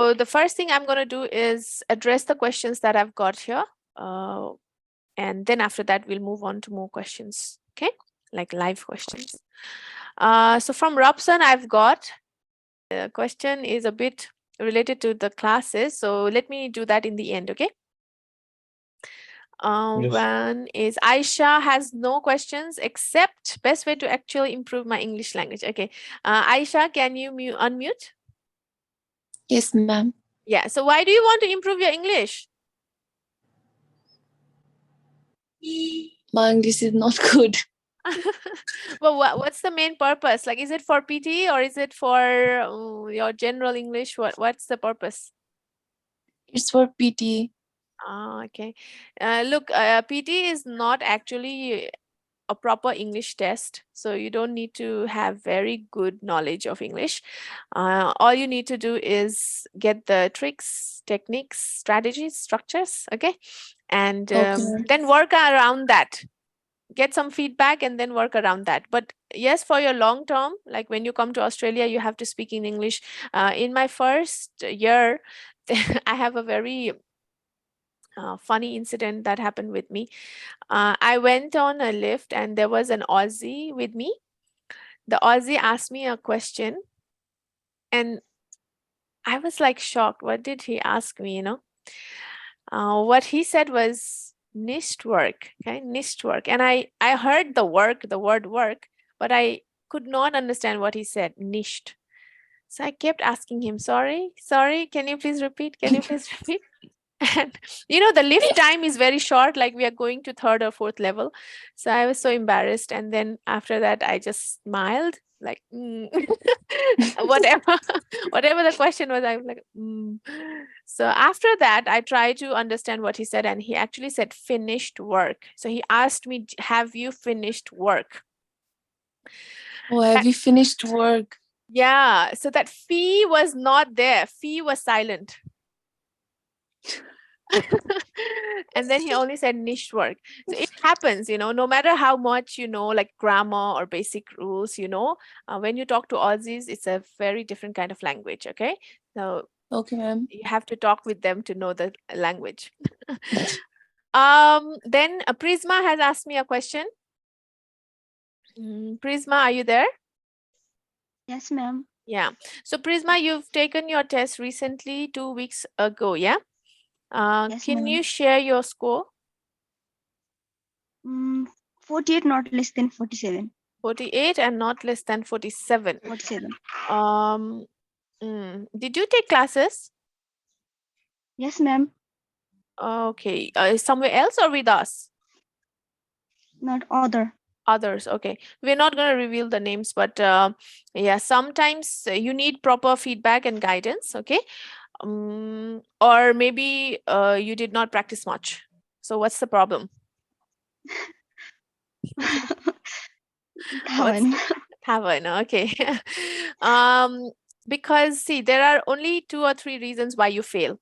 So the first thing I'm going to do is address the questions that I've got here. And then after that, we'll move on to more questions. Okay, like live questions. So from Robson, I've got the question is a bit related to the classes. So let me do that in the end. Okay. Yes. One is Aisha has no questions except best way to actually improve my English language. Okay. Aisha, can you unmute? Yes, ma'am. Yeah. So why do you want to improve your English? My English is not good. Well, what's the main purpose? Like, is it for PT or is it for your general English? What's the purpose? It's for PT. Okay. Look, PT is not actually a proper English test. So you don't need to have very good knowledge of English. All you need to do is get the tricks, techniques, strategies, structures. Okay. And Okay. then work around that. Get some feedback and then work around that. But yes, for your long term, like when you come to Australia, you have to speak in English. In my first year, I have a very funny incident that happened with me. I went on a lift and there was an Aussie with me. The Aussie asked me a question and I was like shocked. What did he ask me? What he said was niched work. Okay, niched work. And I heard the word work, but I could not understand what he said, niched. So I kept asking him, sorry, can you please repeat? Can you please repeat? And the lift time is very short, like we are going to third or fourth level. So I was so embarrassed. And then after that, I just smiled, like, whatever, whatever the question was, I was like, So after that, I tried to understand what he said. And he actually said finished work. So he asked me, have you finished work? Oh, have you finished work? Yeah. So that fee was not there. Fee was silent. And then he only said niche work. So it happens, no matter how much like grammar or basic rules, when you talk to Aussies, it's a very different kind of language. Okay. So Okay, ma'am. you have to talk with them to know the language. Then Prisma has asked me a question. Prisma, are you there? Yes, ma'am. Yeah. So Prisma, you've taken your test recently, 2 weeks ago. Yeah. Yes, Can ma'am. you share your score? 48, not less than 47. 48 and not less than 47. 47. Did you take classes? Yes, ma'am. Okay. Somewhere else or with us? Not other. Others. Okay. We're not going to reveal the names, but yeah, sometimes you need proper feedback and guidance. Okay. Or maybe you did not practice much. So what's the problem? Thavan. Thavan, okay. Because see, there are only 2 or 3 reasons why you fail.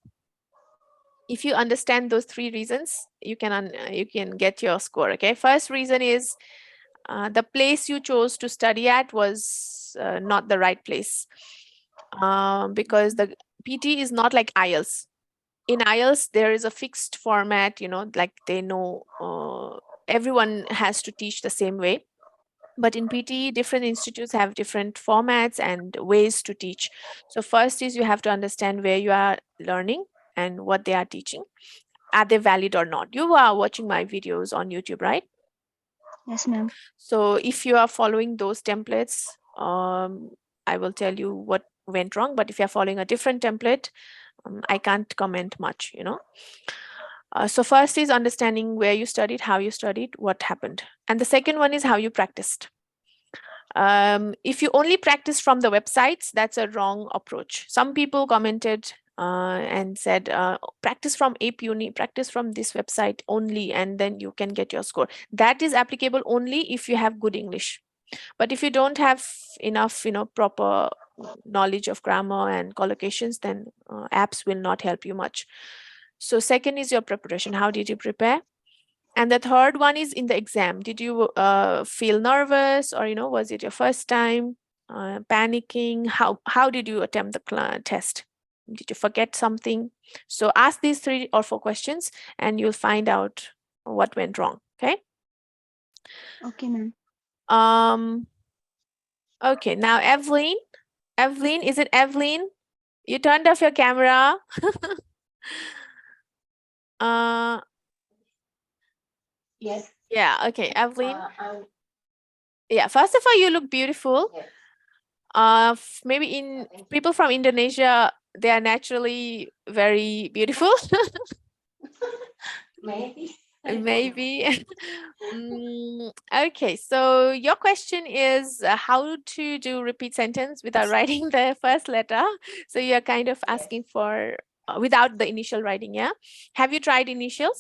If you understand those 3 reasons, you can get your score. Okay. First reason is the place you chose to study at was not the right place, because the PT is not like IELTS. In IELTS, there is a fixed format, like they know everyone has to teach the same way. But in PT, different institutes have different formats and ways to teach. So first is you have to understand where you are learning and what they are teaching. Are they valid or not? You are watching my videos on YouTube, right? Yes, ma'am. So if you are following those templates, I will tell you what went wrong. But if you're following a different template, I can't comment much, So first is understanding where you studied, how you studied, what happened. And the second one is how you practiced. If you only practice from the websites, that's a wrong approach. Some people commented and said, practice from APUni, practice from this website only, and then you can get your score. That is applicable only if you have good English. But if you don't have enough, proper knowledge of grammar and collocations, then apps will not help you much. So second is your preparation. How did you prepare? And the third one is in the exam. Did you feel nervous, or was it your first time? Panicking? How did you attempt the test? Did you forget something? So ask these 3 or 4 questions and you'll find out what went wrong. Okay. Okay, ma'am. Okay, now Evelyn. Evelyn, is it Evelyn? You turned off your camera. uh Yes. yeah, okay, Evelyn. I'm, Yeah, first of all, you look beautiful. yes. Maybe Thank you. people from Indonesia, they are naturally very beautiful. Maybe. I don't know. Maybe. Okay, so your question is how to do repeat sentence without writing the first letter. So you're kind of Yes. asking for without the initial writing, yeah? Have you tried initials?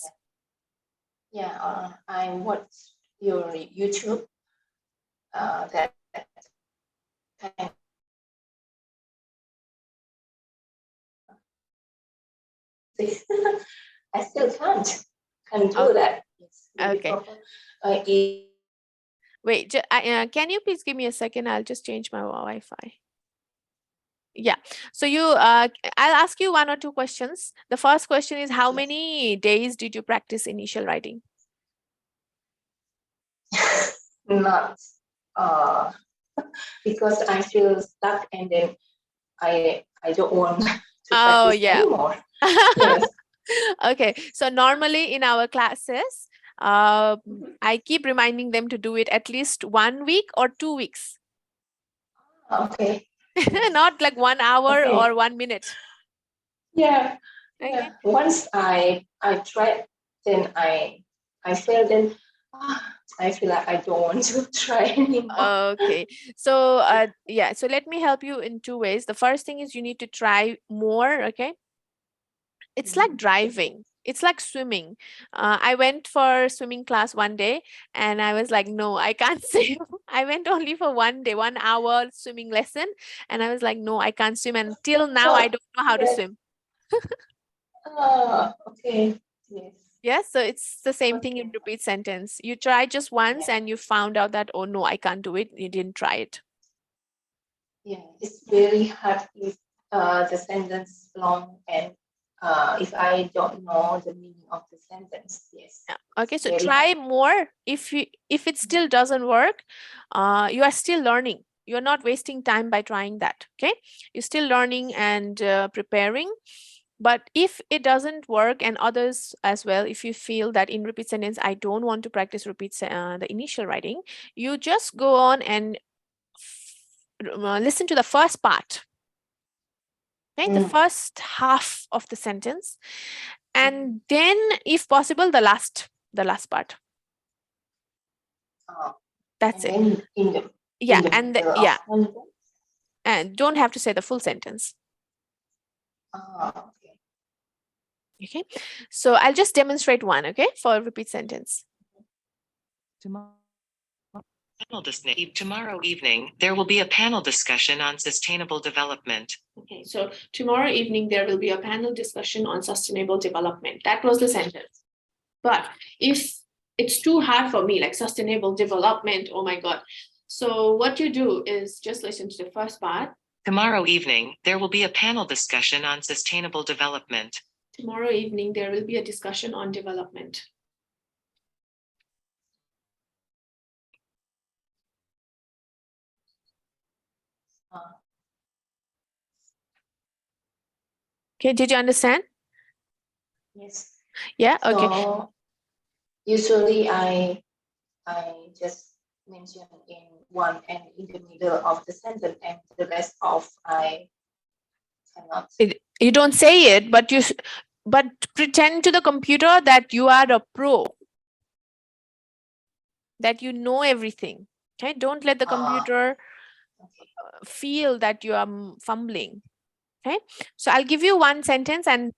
Yeah. I watched your YouTube. That kind of I still can't do Oh, that. It's really okay. proper. It, Wait, can you please give me a second? I'll just change my Wi-Fi. Yeah. So I'll ask you 1 or 2 questions. The first question is, how yes. many days did you practice initial writing? Not uh, because I feel stuck and then I don't want to Oh, practice yeah. anymore. Yes. Okay. So normally in our classes, I keep reminding them to do it at least 1 week or 2 weeks, Okay. Yes. not like 1 hour Okay. or 1 minute. Yeah. Okay. Yeah. Once I tried, then I failed. Then I feel like I don't want to try anymore. Okay. So yeah, so let me help you in 2 ways. The first thing is you need to try more, okay? It's like driving. It's like swimming. I went for swimming class one day and I was like, no, I can't swim. I went only for 1 day, 1 hour swimming lesson. And I was like, no, I can't swim. And till now, I don't know how to Yes. swim. Okay. Yes. Yes. So it's the same thing in Okay. repeat sentence. You try just once Yeah. and you found out that, oh, no, I can't do it. You didn't try it. Yeah. It's very hard if the sentence long and if I don't know the meaning of the sentence. Yes. Yeah. Okay, It's so very try hard. more. If it still doesn't work, you are still learning. You're not wasting time by trying that. Okay, you're still learning and preparing. But if it doesn't work, and others as well, if you feel that in repeat sentence, I don't want to practice the initial writing, you just go on and listen to the first part. Okay, the first half of the sentence, and then, if possible, the last part. Uh, That's and it. then Yeah, in the and middle of yeah, sentence. and don't have to say the full sentence. Okay. Okay, so I'll just demonstrate one. Okay, for repeat sentence. Tomorrow evening, there will be a panel discussion on sustainable development. Okay, so tomorrow evening there will be a panel discussion on sustainable development. That was the sentence. But if it's too hard for me, like sustainable development, oh my God. So what you do is just listen to the first part. Tomorrow evening, there will be a panel discussion on sustainable development. Tomorrow evening there will be a discussion on development. Okay, did you understand? Yes. Yeah, okay. So usually I just mention in one and in the middle of the sentence, and the rest of I cannot. You don't say it, but but pretend to the computer that you are a pro, that you know everything. Okay, don't let the computer Okay. feel that you are fumbling. Okay, so I'll give you one sentence and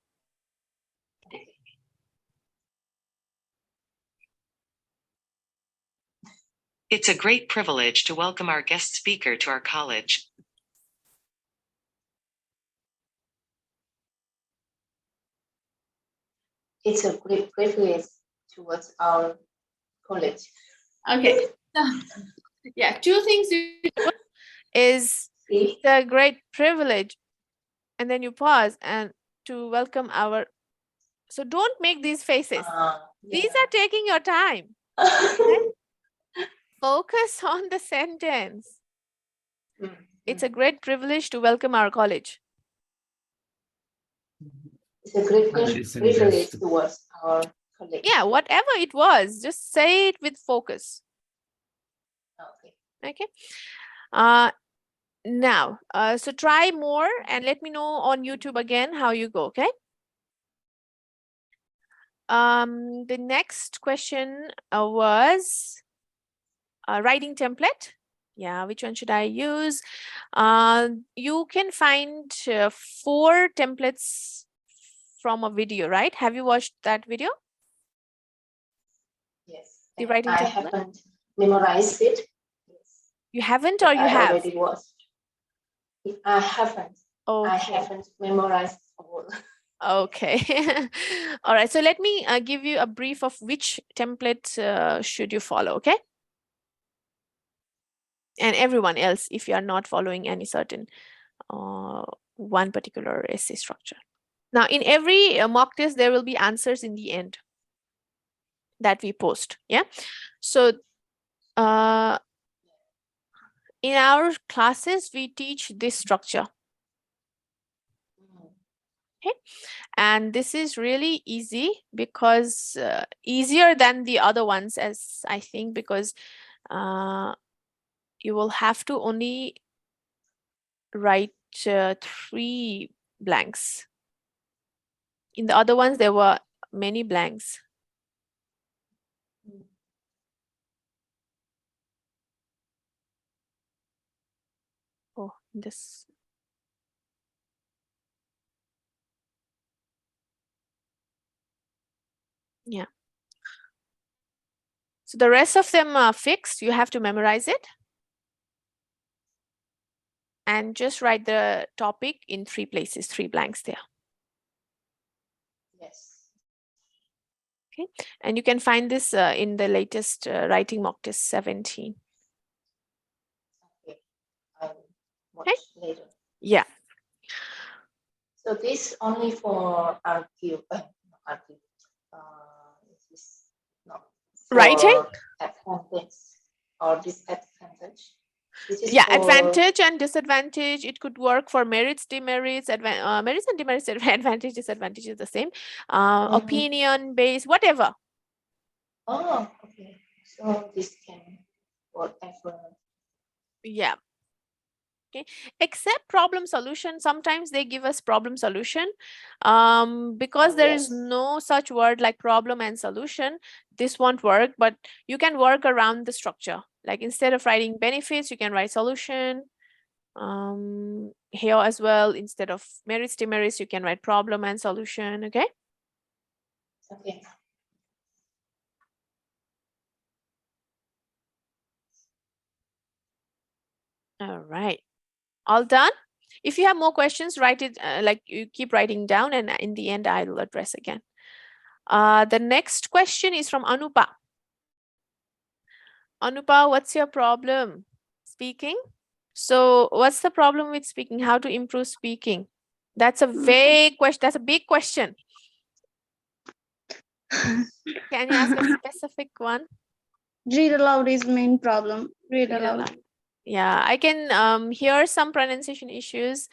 It's a great privilege to welcome our guest speaker to our college. It's a great privilege towards our college. okay. Yeah, 2 things you do is See? it's a great privilege. and then you pause and to welcome our. So don't make these faces. These are taking your time. Focus on the sentence. It's a great privilege to welcome our college. It's a great Ladies and privilege gentlemen. towards our colleagues. Yeah, whatever it was, just say it with focus. Okay. Okay. Now, so try more and let me know on YouTube again how you go. Okay. The next question was writing template. Yeah, which one should I use? You can find 4 templates from a video, right? Have you watched that video? Yes. The And writing I template? haven't memorized it. Yes. You haven't But or you I have? already watched. If I haven't. I Okay. haven't memorized all. Okay. All right. So let me give you a brief of which template should you follow, okay? And everyone else, if you are not following any certain one particular essay structure. Now, in every mock test, there will be answers in the end that we post. Yeah. So in our classes, we teach this structure. Okay. And this is really easy because easier than the other ones, as I think, because you will have to only write 3 blanks. In the other ones, there were many blanks. Oh, this. Yeah. So the rest of them are fixed. You have to memorize it. And just write the topic in 3 places, 3 blanks there. Yes. Okay. And you can find this in the latest writing mock test 17. Okay. I'll watch Okay. later. Yeah. So this only for argue. This is not for Writing? advantage or disadvantage. This is Yeah, for advantage and disadvantage. It could work for merits, demerits, merits and demerits, advantage, disadvantage is the same. Opinion based, whatever. Oh, okay. So this can whatever. Yeah. Okay. Except problem solution. Sometimes they give us problem solution. Because there is Yes. no such word like problem and solution, this won't work, but you can work around the structure. Like instead of writing benefits, you can write solution. Here as well, instead of merits, demerits, you can write problem and solution. Okay. Okay. All right. All done? If you have more questions, write it, like you keep writing down, and in the end, I'll address again. The next question is from Anupa. Anupa, what's your problem? Speaking? So what's the problem with speaking? How to improve speaking? That's a vague question. That's a big question. Can you ask a specific one? Read aloud is main problem. Read Read aloud. aloud. Yeah, I can hear some pronunciation issues.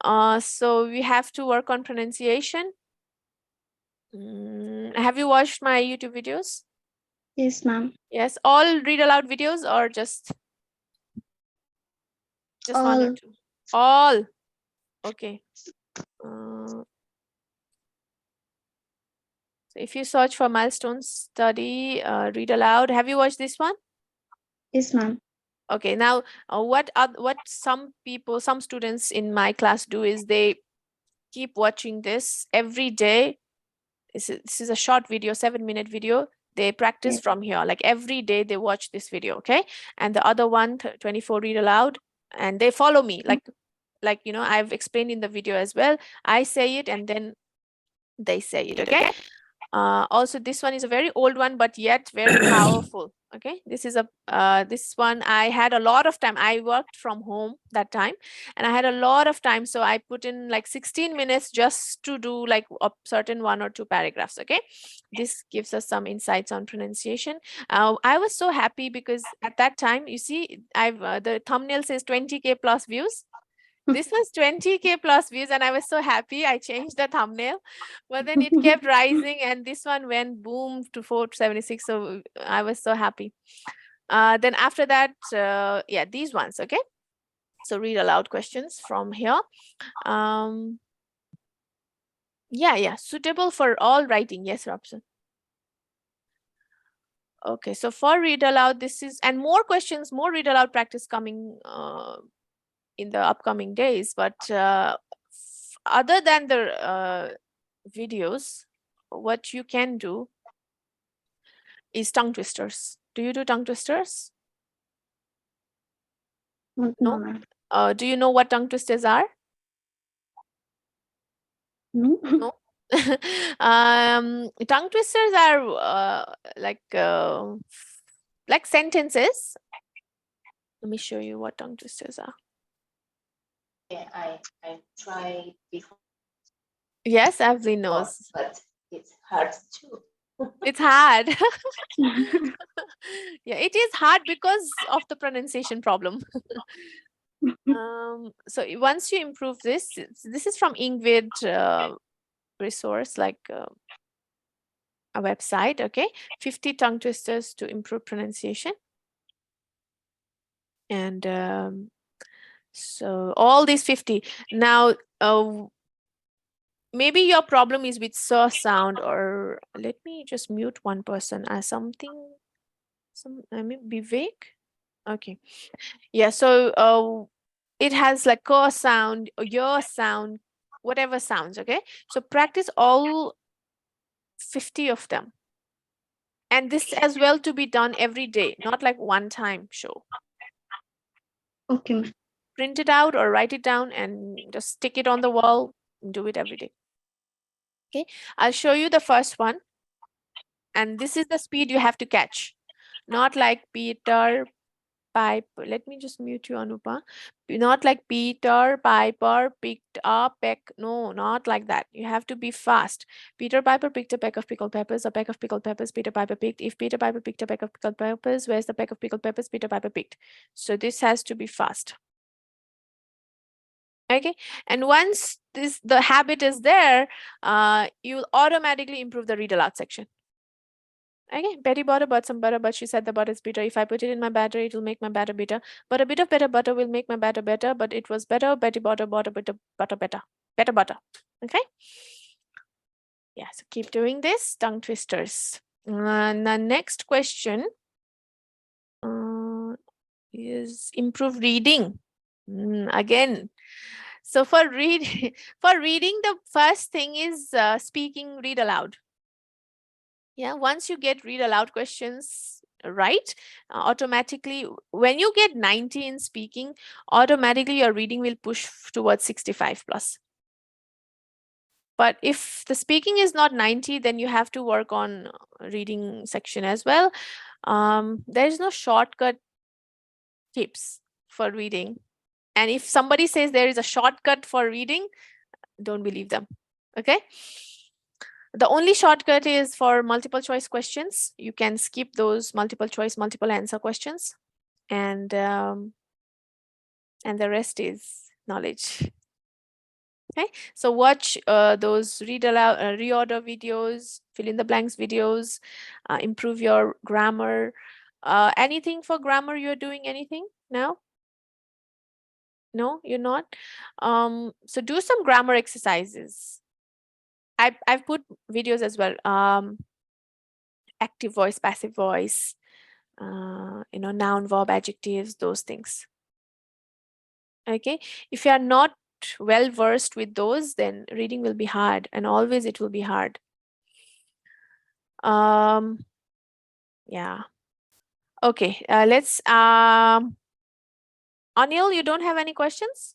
So we have to work on pronunciation. Have you watched my YouTube videos? Yes, ma'am. Yes, all read aloud videos or just one or All. two? All. Okay. So if you search for milestone study, read aloud. Have you watched this one? Yes, ma'am. Okay. Now, what some people, some students in my class do is they keep watching this every day. This is a short video, 7-minute video. They practice Yes. from here. Like every day they watch this video, okay? And the other one, 24 read aloud, and they follow me. Like you know, I've explained in the video as well. I say it and then they say it, okay? Also, this one is a very old one, but yet very powerful. Okay, this is a this one I had a lot of time. I worked from home that time, and I had a lot of time, so I put in like 16 minutes just to do like a certain 1 or 2 paragraphs. Okay, this gives us some insights on pronunciation. I was so happy because at that time, you see, I've the thumbnail says 20K plus views. This was 20K plus views, and I was so happy. I changed the thumbnail, but then it kept rising, and this one went boom to 476. So I was so happy. Then after that, yeah, these ones. Okay, so read aloud questions from here. Yeah, suitable for all writing. Yes, Robson. Okay, so for read aloud, this is, and more questions, more read aloud practice coming in the upcoming days. But other than the videos, what you can do is tongue twisters. Do you do tongue twisters? No, No? ma'am. Do you know what tongue twisters are? No. No. Tongue twisters are like sentences. Let me show you what tongue twisters are. Yeah, I tried before, Yes, Evelyn knows. but it's hard too. It's hard. Yeah, it is hard because of the pronunciation problem. So once you improve this, this is from Ingvid resource, like a website. Okay, 50 tongue twisters to improve pronunciation. And so all these 50. Now, maybe your problem is with so sound, or let me just mute one person. Something, I mean, Vivek. Okay, yeah. So it has like ko sound or your sound, whatever sounds. Okay, so practice all 50 of them, and this as well to be done every day, not like one time show. Okay, ma'am. Print it out or write it down and just stick it on the wall. Do it every day. Okay, I'll show you the first one, and this is the speed you have to catch, not like Peter Piper. Let me just mute you, Anupa. Not like Peter Piper picked a peck. No, not like that. You have to be fast. Peter Piper picked a peck of pickled peppers. A peck of pickled peppers Peter Piper picked. If Peter Piper picked a peck of pickled peppers, where's the peck of pickled peppers Peter Piper picked? So this has to be fast. Okay, and once the habit is there, you'll automatically improve the read aloud section. Okay, Betty bought some butter, but she said the butter is bitter. If I put it in my batter, it will make my batter bitter. But a bit of better butter will make my batter better. But it was better. Betty bought a bit of butter better. Better butter. Okay. Yeah, so keep doing this. Tongue twisters. The next question is improve reading. Again. So for reading, the first thing is speaking, read aloud. Yeah, once you get read aloud questions right, automatically, when you get 90 in speaking, automatically your reading will push towards 65 plus. But if the speaking is not 90, then you have to work on reading section as well. There is no shortcut tips for reading. And if somebody says there is a shortcut for reading, don't believe them. Okay. The only shortcut is for multiple choice questions. You can skip those multiple choice, multiple answer questions, and the rest is knowledge. Okay, so watch those read aloud, reorder videos, fill in the blanks videos, improve your grammar. Anything for grammar? You're doing anything now? No, you're not. So do some grammar exercises. I've put videos as well. Active voice, passive voice, noun, verb, adjectives, those things. Okay, if you are not well versed with those, then reading will be hard, and always it will be hard. Yeah. Okay, let's Anil, you don't have any questions?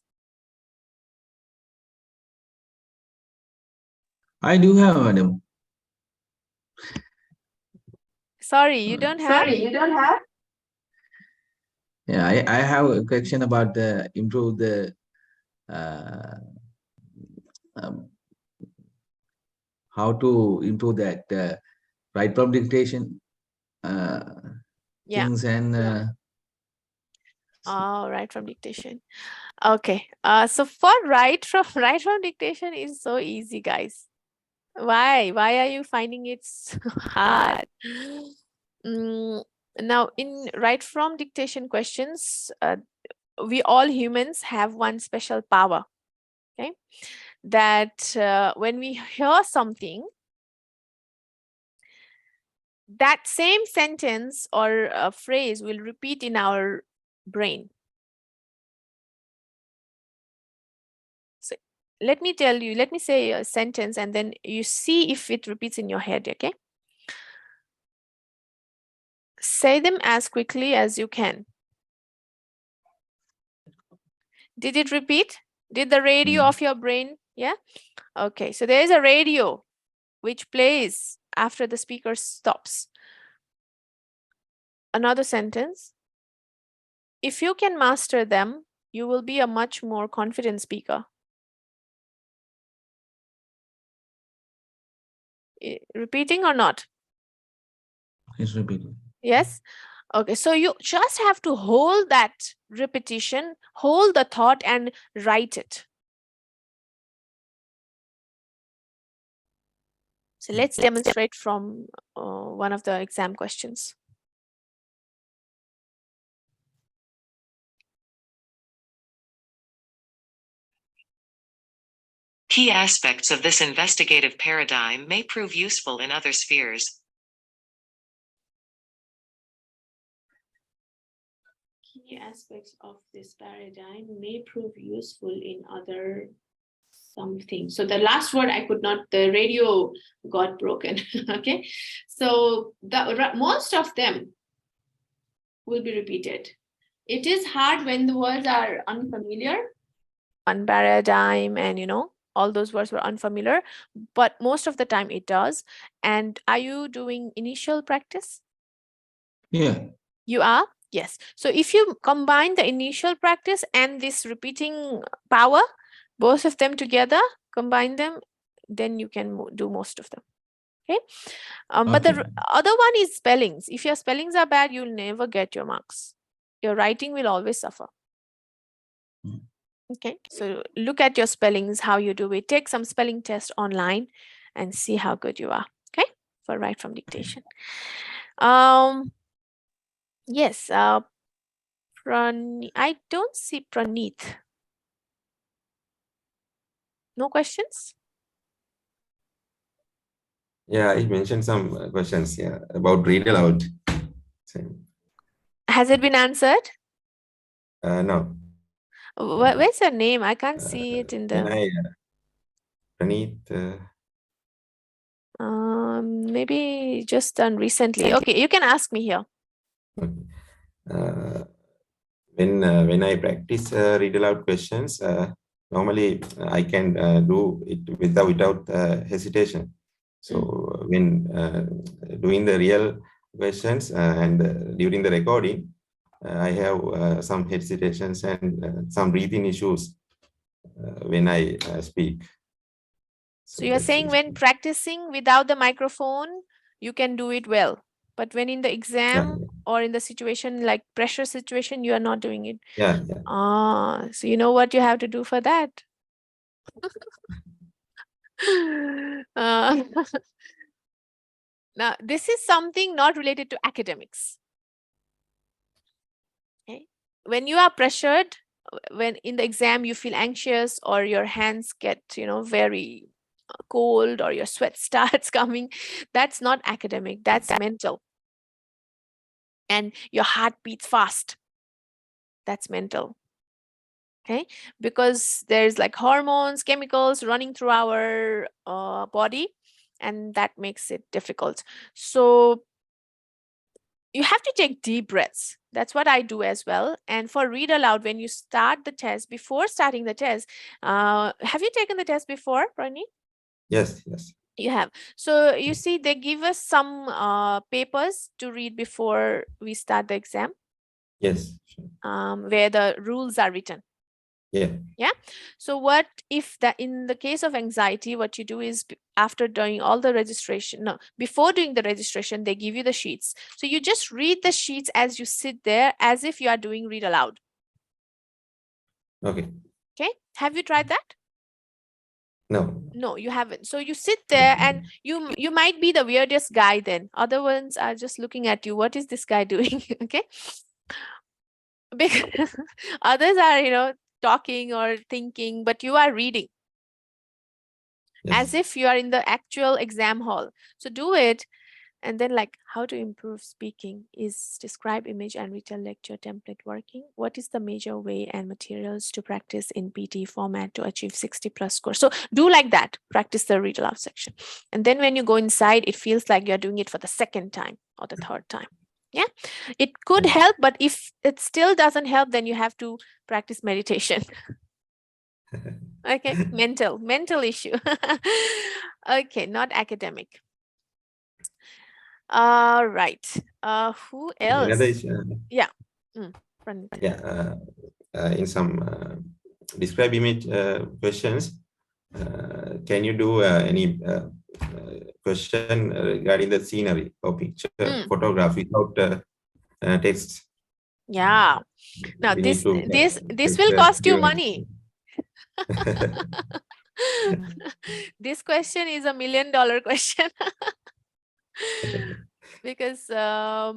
I do have, madam. Sorry, you don't have? Sorry, you don't have? Yeah, I have a question about the improve the uh, um, how to improve that right from dictation Yeah. things and Oh, right from dictation. Okay. So for right from dictation is so easy, guys. Why? Why are you finding it so hard? Now, in right from dictation questions, we all humans have one special power. Okay, that when we hear something, that same sentence or a phrase will repeat in our brain. So let me say a sentence and then you see if it repeats in your head, okay? Say them as quickly as you can. Did it repeat? Did the radio of your brain? Yeah? Okay, so there is a radio which plays after the speaker stops. Another sentence. If you can master them, you will be a much more confident speaker. Repeating or not? it's repeating. Yes? Okay, so you just have to hold that repetition, hold the thought and write it. So let's demonstrate from one of the exam questions. Key aspects of this investigative paradigm may prove useful in other spheres. Key aspects of this paradigm may prove useful in other something. So the last word I could not, the radio got broken. Okay. So most of them will be repeated. It is hard when the words are unfamiliar. One paradigm and all those words were unfamiliar, but most of the time it does. And are you doing initial practice? Yeah. You are? Yes. So if you combine the initial practice and this repeating power, both of them together, combine them, then you can do most of them. Okay. But the other one is spellings. If your spellings are bad, you'll never get your marks. Your writing will always suffer. Okay. So look at your spellings, how you do it. Take some spelling test online and see how good you are. Okay. For right from dictation. Yes. I don't see Praneeth. No questions? Yeah, I mentioned some questions, yeah, about read aloud. Has it been answered? No. Where's your name? I can't see it in the... Praneeth. Maybe just done recently. Okay, you can ask me here. When I practice read aloud questions, normally I can do it without hesitation. So when doing the real questions and during the recording, I have some hesitations and some breathing issues when I speak. So you're saying when practicing without the microphone, you can do it well. But when in the exam or in the situation like pressure situation, you are not doing it. Yeah. So you know what you have to do for that? Now, this is something not related to academics. Okay. When you are pressured, when in the exam you feel anxious or your hands get, very cold or your sweat starts coming, that's not academic, that's mental. And your heart beats fast, that's mental. Okay, because there's like hormones, chemicals running through our body, and that makes it difficult. So you have to take deep breaths. That's what I do as well. And for read aloud, when you start the test, before starting the test, have you taken the test before, Ronnie? Yes. You have. So you see, they give us some papers to read before we start the exam, Yes. Sure. where the rules are written. Yeah. Yeah. So what if that in the case of anxiety, what you do is after doing all the registration, no, before doing the registration, they give you the sheets. So you just read the sheets as you sit there, as if you are doing read aloud. Okay. Okay. Have you tried that? No. No, you haven't. So you sit there and you might be the weirdest guy then. Other ones are just looking at you. What is this guy doing? Okay. Because others are, talking or thinking, but you are reading as Yes. if you are in the actual exam hall. So do it. And then like how to improve speaking is describe image and retell lecture template working. What is the major way and materials to practice in PT format to achieve 60+ score? So do like that, practice the read aloud section. And then when you go inside, it feels like you're doing it for the second time or the third time. Yeah, it could Yes. help, but if it still doesn't help, then you have to practice meditation. Okay, mental issue. Okay, not academic. All right. Who Another else? is Yeah. Pranit. yeah. In some describe image questions, can you do any question regarding the scenery or picture photograph without text? Yeah. Now We need this to this this take will the cost you given. money. This question is $1 million question. Because I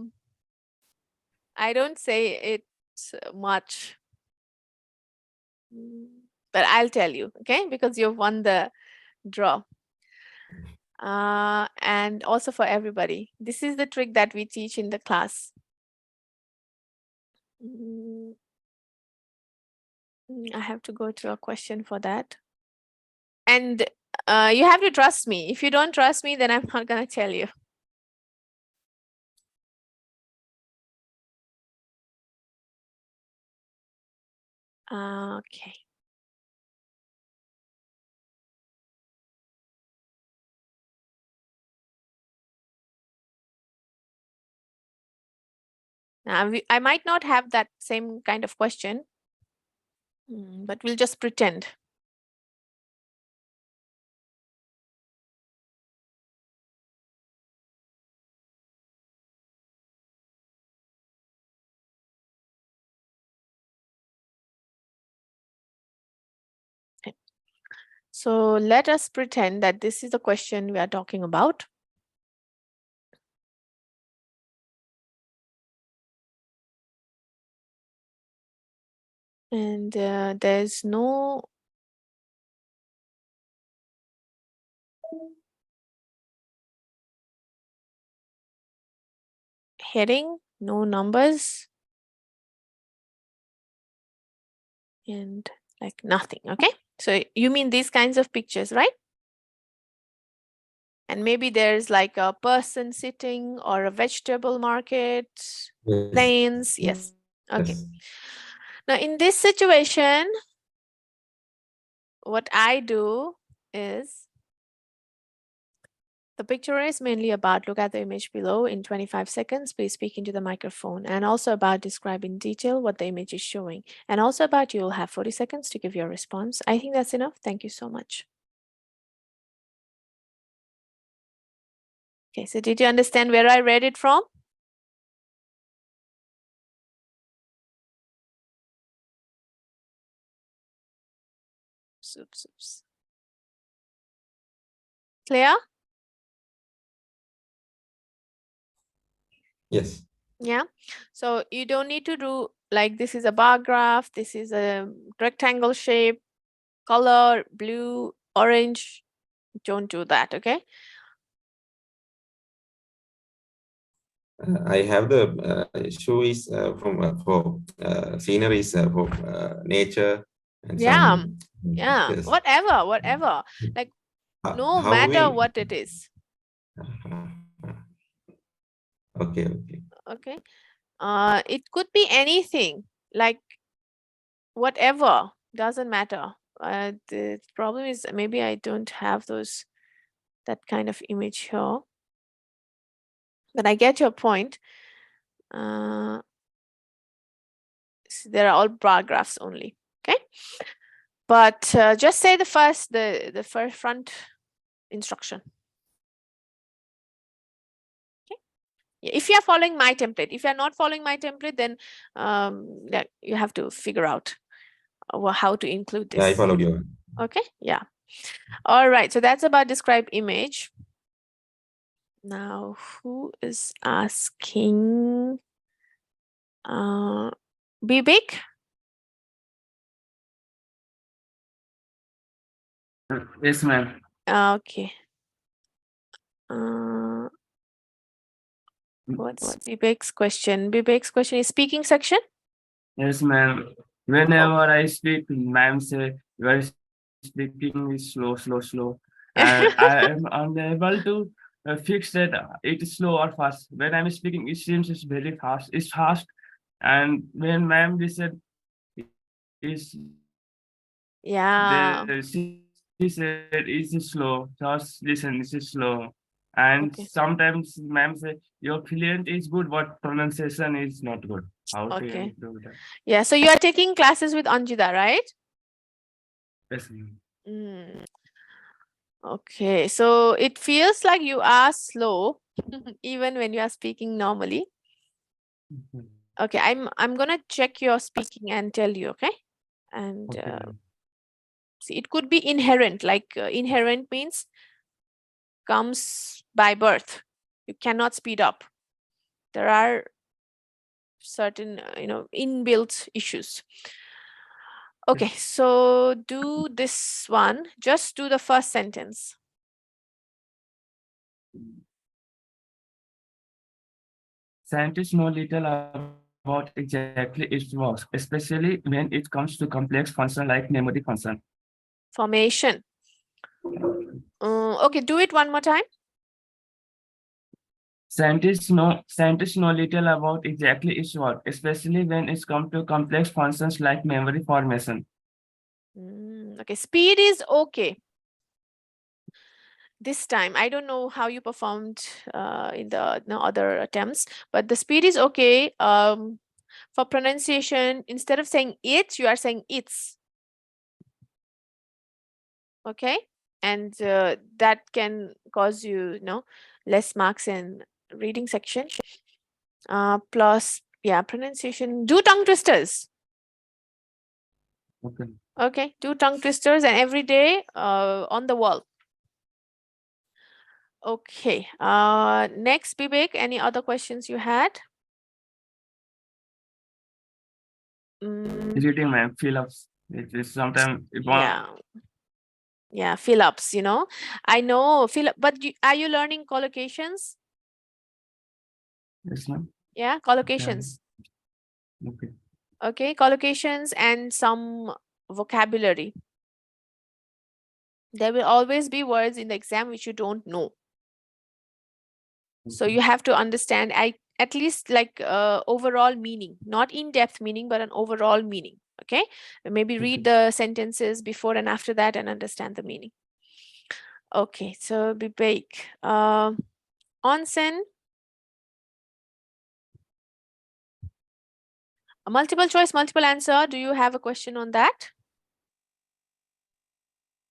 don't say it much. But I'll tell you, okay? Because you've won the draw. And also for everybody. This is the trick that we teach in the class. I have to go to a question for that. And you have to trust me. If you don't trust me, then I'm not going to tell you. Okay. Now, I might not have that same kind of question, but we'll just pretend. Okay. So let us pretend that this is the question we are talking about. And there's no heading, no numbers, and like nothing. Okay. So you mean these kinds of pictures, right? And maybe there's like a person sitting or a vegetable market, Yes. planes. Yes. Okay. Yes. Now in this situation, what I do is the picture is mainly about look at the image below in 25 seconds, please speak into the microphone, and also about describe in detail what the image is showing, and also about you'll have 40 seconds to give your response. I think that's enough. Thank you so much. Okay, so did you understand where I read it from? Oops. Clear? Yes. Yeah. So you don't need to do like this is a bar graph, this is a rectangle shape, color, blue, orange. Don't do that, okay? I have the issue is from for sceneries for nature and Yeah. some. Yeah. Yes. Whatever. Like no How matter we? what it is. Okay. Okay. It could be anything, like whatever, doesn't matter. The problem is maybe I don't have those that kind of image here. But I get your point. So there are all bar graphs only. Okay. But just say the first front instruction. Okay. Yeah, if you are following my template, if you are not following my template, then you have to figure out how to include this. Yeah, I followed you. Okay. Yeah. All right. So that's about describe image. Now, who is asking? Bibik? Yes, ma'am. Okay. What's Bibek's question? Bibek's question is speaking section? Yes, ma'am. Whenever I speak, ma'am say you are speaking is slow, and I am unable to fix that it is slow or fast. When I'm speaking, it seems it's very fast. It's fast, and when ma'am said is Yeah. she said it's slow. Just listen, it's slow. And Okay. sometimes ma'am say your fluent is good, but pronunciation is not good. How to Okay. improve that? Yeah. So you are taking classes with Anjida, right? Yes, ma'am. Mm. Okay. So it feels like you are slow even when you are speaking normally. Okay. I'm gonna check your speaking and tell you. Okay. And Okay, ma'am. see, it could be inherent. Like inherent means comes by birth. You cannot speed up. There are certain inbuilt issues. Okay, so do this one. Just do the first sentence. Scientists know little about exactly its works, especially when it comes to complex functions like memory function. Formation. Okay, do it one more time. Scientists know little about exactly its work, especially when it comes to complex functions like memory formation. Okay, speed is okay. This time, I don't know how you performed in the other attempts, but the speed is okay. For pronunciation, instead of saying it, you are saying it's. Okay, and that can cause you, less marks in reading section. Plus, yeah, pronunciation. Do tongue twisters. Okay. Okay, do tongue twisters and every day on the wall. Okay. Next, Bibek, any other questions you had? Reading, ma'am, fill-ups. It is sometimes Yeah, fill-ups, I know fill-up, but are you learning collocations? Yes, ma'am. Yeah, collocations. Okay. Okay, collocations and some vocabulary. There will always be words in the exam which you don't know. So you have to understand at least like overall meaning, not in-depth meaning, but an overall meaning. Okay, maybe read the sentences before and after that and understand the meaning. Okay, so Bibek, onsen, multiple choice, multiple answer. Do you have a question on that?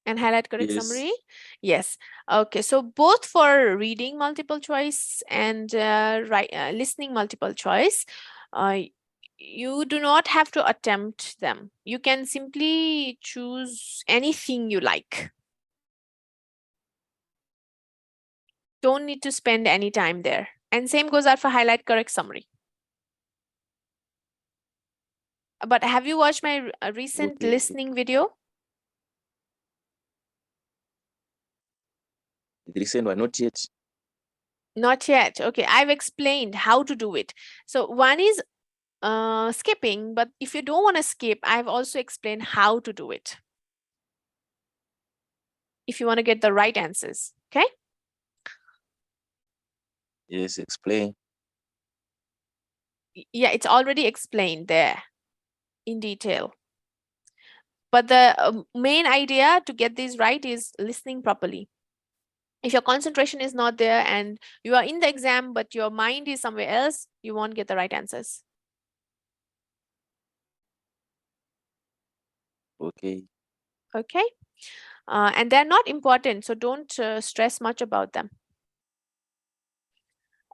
And highlight correct summary? Yes. Okay, so both for reading multiple choice and listening multiple choice, you do not have to attempt them. You can simply choose anything you like. Don't need to spend any time there. And same goes out for highlight correct summary. But have you watched my recent listening video? The recent one, not yet. Not yet. Okay, I've explained how to do it. So one is skipping, but if you don't want to skip, I've also explained how to do it. If you want to get the right answers, okay? Yes, explain. Yeah, it's already explained there in detail. But the main idea to get this right is listening properly. If your concentration is not there and you are in the exam, but your mind is somewhere else, you won't get the right answers. Okay. Okay. And they're not important, so don't stress much about them.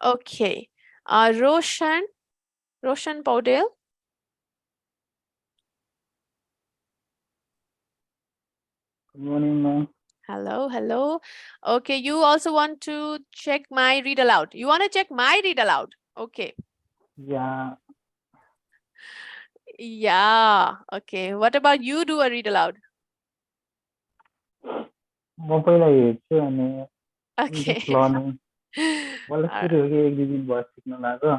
Okay. Roshan Paudel. Good morning, ma'am. Hello. Okay, you also want to check my read aloud. You want to check my read aloud? Okay. Yeah, Yeah. Okay. What about you do a read aloud? म पहिला हेर्छु अनि Okay. just learning. मलाई सुरु हो कि एक दुई दिन भयो सिक्न लाग्यो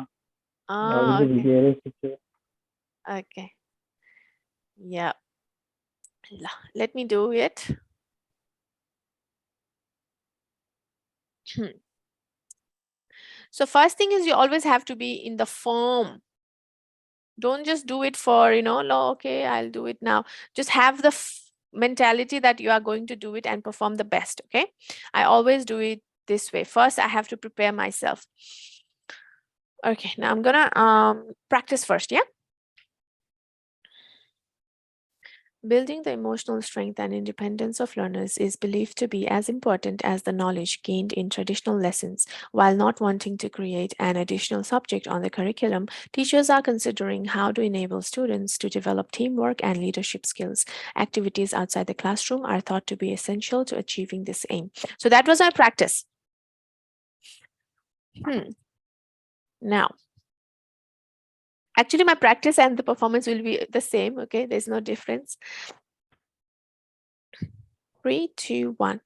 अहिले चाहिँ Okay. भिडियो हेरेर सिक्छु. Okay. Yeah. Let me do it. So first thing is you always have to be in the form. Don't just do it for, okay, I'll do it now. Just have the mentality that you are going to do it and perform the best. Okay. I always do it this way. First, I have to prepare myself. Okay. Now I'm gonna practice first. Yeah. Building the emotional strength and independence of learners is believed to be as important as the knowledge gained in traditional lessons. While not wanting to create an additional subject on the curriculum, teachers are considering how to enable students to develop teamwork and leadership skills. Activities outside the classroom are thought to be essential to achieving this aim. So that was our practice. Now, actually, my practice and the performance will be the same. Okay, there's no difference. 3, 2, 1.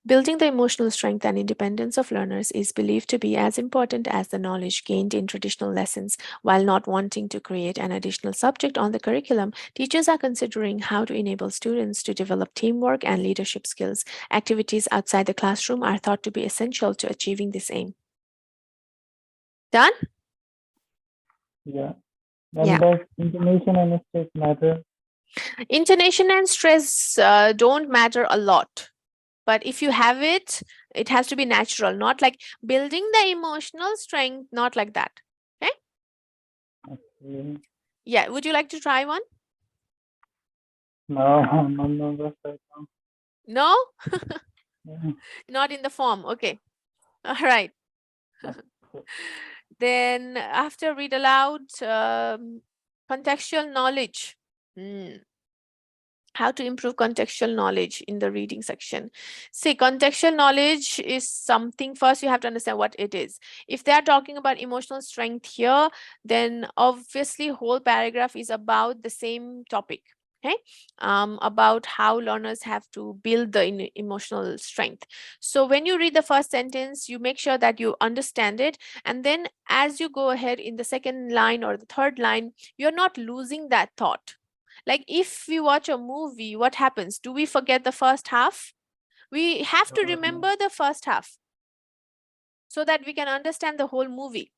Building the emotional strength and independence of learners is believed to be as important as the knowledge gained in traditional lessons. While not wanting to create an additional subject on the curriculum, teachers are considering how to enable students to develop teamwork and leadership skills. Activities outside the classroom are thought to be essential to achieving this aim. Done? Yeah. Yeah. And does intonation and stress matter? Intonation and stress don't matter a lot. But if you have it, it has to be natural, not like building the emotional strength, not like that. Okay? Okay. Yeah. Would you like to try one? No, I'm not nervous right now. No? Yeah. Not in the form. Okay. All right. Then after read aloud, contextual knowledge. How to improve contextual knowledge in the reading section. See, contextual knowledge is something, first you have to understand what it is. If they are talking about emotional strength here, then obviously whole paragraph is about the same topic. Okay, about how learners have to build the emotional strength. So when you read the first sentence, you make sure that you understand it, and then as you go ahead in the second line or the third line, you're not losing that thought. Like if we watch a movie, what happens? Do we forget the first half? We have to remember the first half so that we can understand the whole movie.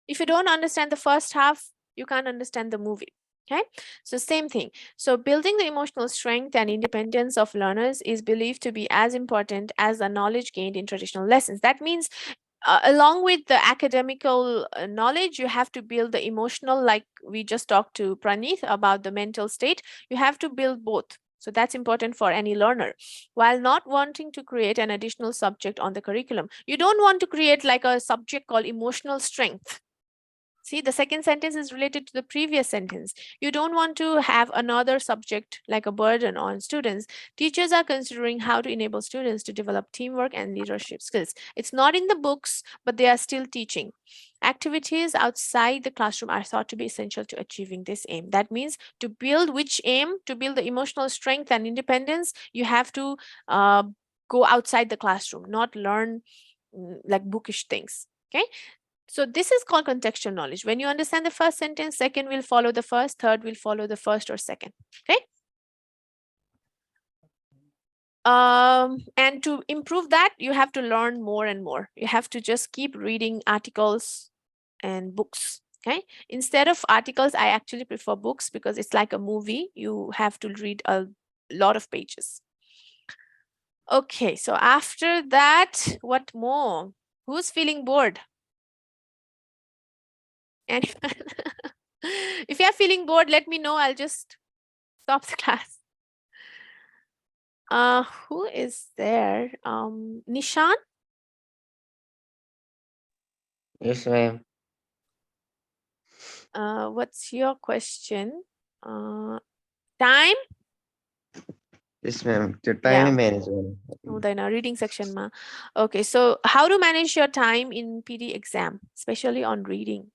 If you don't understand the first half, you can't understand the movie. Okay, so same thing. So building the emotional strength and independence of learners is believed to be as important as the knowledge gained in traditional lessons. That means along with the academical knowledge, you have to build the emotional, like we just talked to Praneeth about the mental state. You have to build both. So that's important for any learner. While not wanting to create an additional subject on the curriculum, you don't want to create like a subject called emotional strength. See, the second sentence is related to the previous sentence. You don't want to have another subject like a burden on students. Teachers are considering how to enable students to develop teamwork and leadership skills. It's not in the books, but they are still teaching. Activities outside the classroom are thought to be essential to achieving this aim. That means to build which aim? To build the emotional strength and independence, you have to go outside the classroom, not learn like bookish things. Okay. So this is called contextual knowledge. When you understand the first sentence, second will follow the first, third will follow the first or second. Okay. And to improve that, you have to learn more and more. You have to just keep reading articles and books. Okay. Instead of articles, I actually prefer books because it's like a movie. You have to read a lot of pages. Okay, so after that, what more? Who's feeling bored? Anyone? If you're feeling bored, let me know. I'll just stop the class. Who is there? Nishan? Yes, ma'am. What's your question? Time? Yes, ma'am. The Yeah. time management. Oh, then reading section ma. Okay, so how to manage your time in PD exam, especially on reading?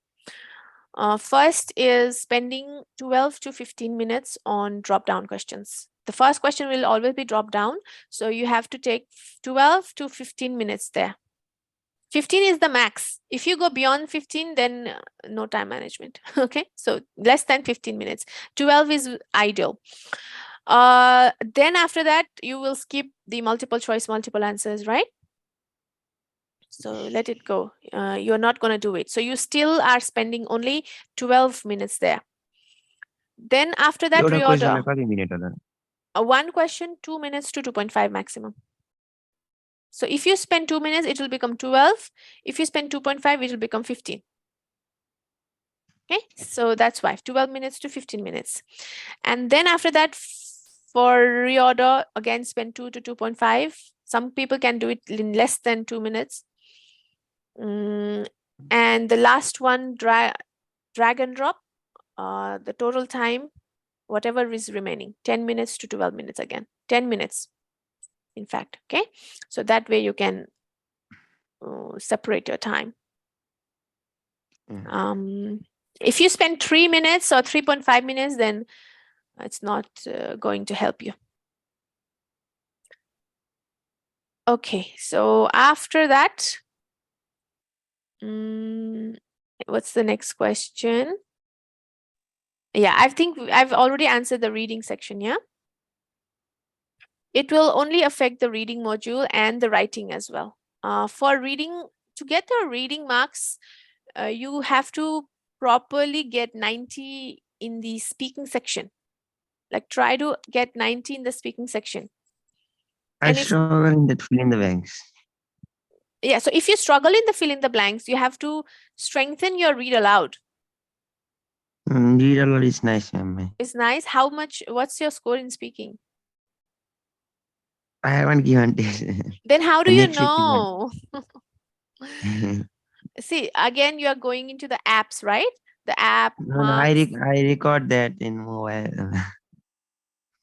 First is spending 12 to 15 minutes on drop down questions. The first question will always be drop down, so you have to take 12 to 15 minutes there. 15 is the max. If you go beyond 15, then no time management. Okay, so less than 15 minutes. 12 is ideal. Then after that, you will skip the multiple choice, multiple answers, right? So let it go. You're not going to do it. So you still are spending only 12 minutes there. Then after that, reorder. One question, 2 minutes to 2.5 maximum. So if you spend 2 minutes, it will become 12. If you spend 2.5, it will become 15. Okay, so that's why 12 minutes to 15 minutes. And then after that, for reorder, again, spend 2 to 2.5. Some people can do it in less than 2 minutes. And the last one, drag and drop, the total time, whatever is remaining, 10 minutes to 12 minutes again, 10 minutes, in fact. Okay, so that way you can separate your time. If you spend 3 minutes or 3.5 minutes, then it's not going to help you. Okay, so after that, what's the next question? Yeah, I think I've already answered the reading section, yeah? It will only affect the reading module and the writing as well. For reading, to get the reading marks, you have to properly get 90 in the speaking section. Like try to get 90 in the speaking section. I struggle in that fill in the blanks. Yeah, so if you struggle in the fill in the blanks, you have to strengthen your read aloud. Read aloud is nice, ma'am. It's nice. How much, what's your score in speaking? I haven't given this. Then how do you know? See, again, you are going into the apps, right? The app. No, I record that in mobile.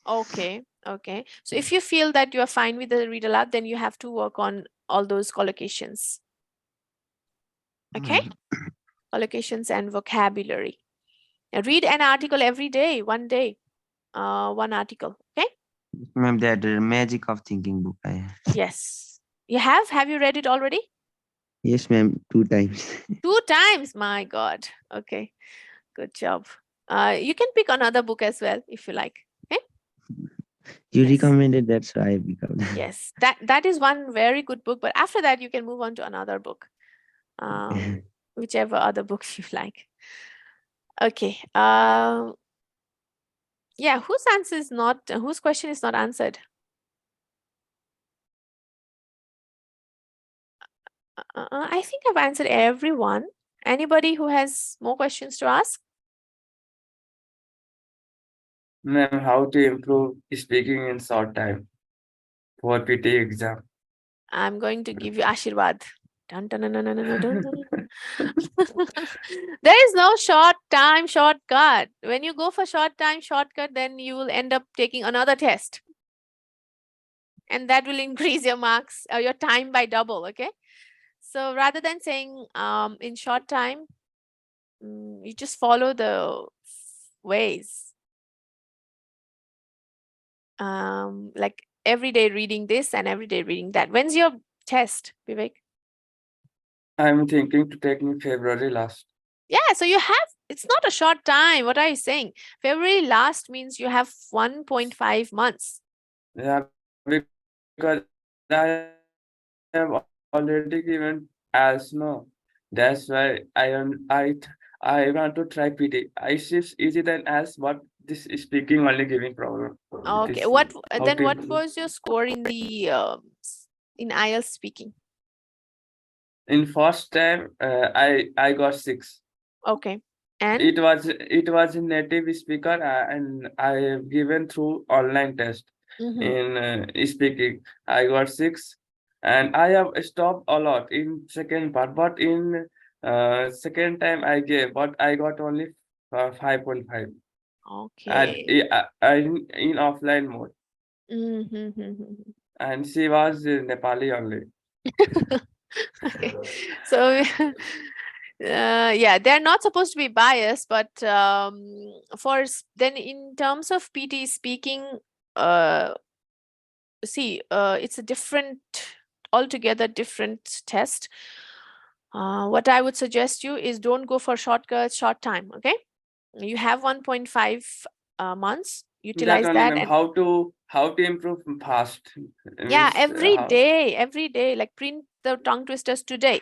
Okay, okay. So if you feel that you are fine with the read aloud, then you have to work on all those collocations. Okay? Collocations and vocabulary. Now read an article every day, one day, one article. Okay? Ma'am, that magic of thinking book. Yes. You have? Have you read it already? Yes, ma'am, 2 times. 2 times? My God. Okay. Good job. You can pick another book as well if you like. Okay? You recommended, that's why I picked up. Yes, that is one very good book. But after that, you can move on to another book, whichever other books you like. Okay. Yeah, whose answer is not, whose question is not answered? I think I've answered everyone. Anybody who has more questions to ask? Ma'am, how to improve speaking in short time for PT exam? I'm going to give you Ashirwad. Dun, dun, dun, dun, dun, dun, dun, dun. There is no short time shortcut. When you go for short time shortcut, then you will end up taking another test. And that will increase your marks, your time by double, okay? So rather than saying in short time, you just follow the ways. Like every day reading this and every day reading that. When's your test, Vivek? I'm thinking to take in February last. Yeah, so you have, it's not a short time. What are you saying? February last means you have 1.5 months. Yeah, because I have already given as no. That's why I want to try PT. I seems easy than as, but this speaking only giving problem. Okay. This, What how then? to What improve. was your score in the in IELTS speaking? In first time, I got 6. Okay. And It was a native speaker, and I have given through online test in speaking. I got 6, and I have stopped a lot in second part, but in second time I gave, but I got only 5.5, and okay. in offline mode, and she was Nepali only. Okay. So yeah, they're not supposed to be biased, but then in terms of PT speaking, see, it's a altogether different test. What I would suggest you is don't go for shortcuts, short time. Okay, you have 1.5 months. That Utilize only, that, ma'am. and How to improve fast yeah, means how. every day, like print the tongue twisters today.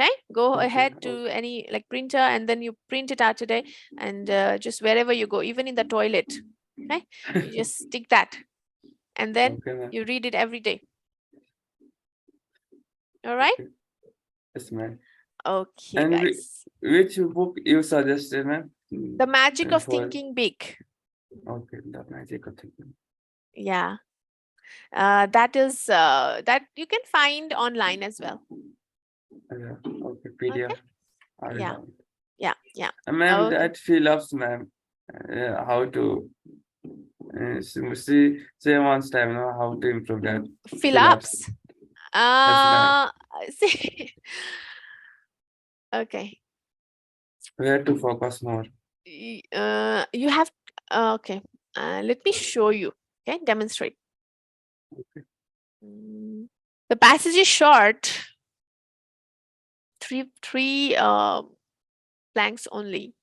Okay, go ahead to any like printer, and then you print it out today, and just wherever you go, even in the toilet. Okay, you just stick that, and then Okay, ma'am. you read it every day. All right. Okay. Yes, ma'am. Okay, And guys. which book you suggested, ma'am? The Magic of For Thinking Big. okay, the magic of thinking. Yeah. That is that you can find online as well. Yeah. Okay, Okay. PDF. I will Yeah. download. Yeah. Ma'am, Okay. that Philips, ma'am. How to say once time, no, how to improve that Philips. Phillips. Yes, ma'am. See. Okay. Where to focus more? You have okay. Let me show you. Okay, demonstrate. Okay. The passage is short. Three blanks only.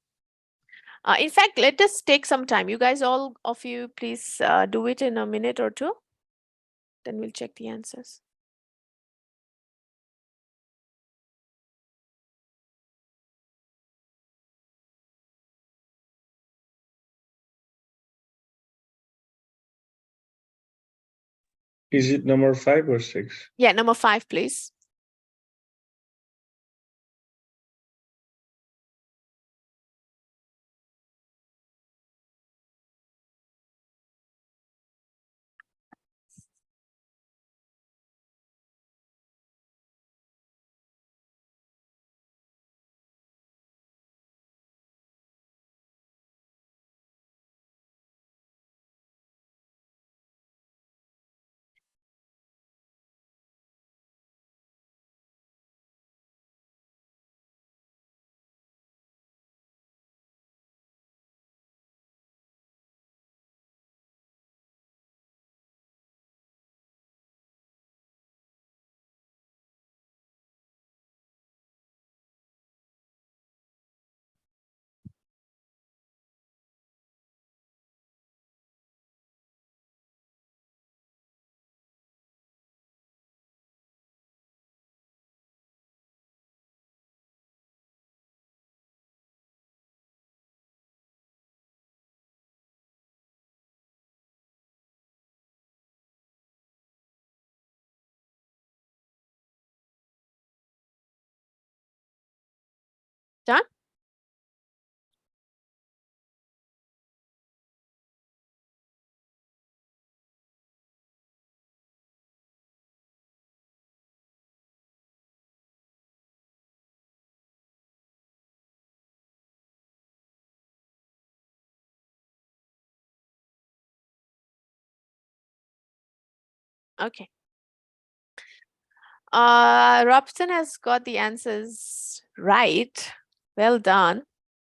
In fact, let us take some time. You guys, all of you, please do it in a minute or two. Then we'll check the answers. Is it number 5 or 6? Yeah, number 5, please. Done? Okay. Robson has got the answers right. Well done,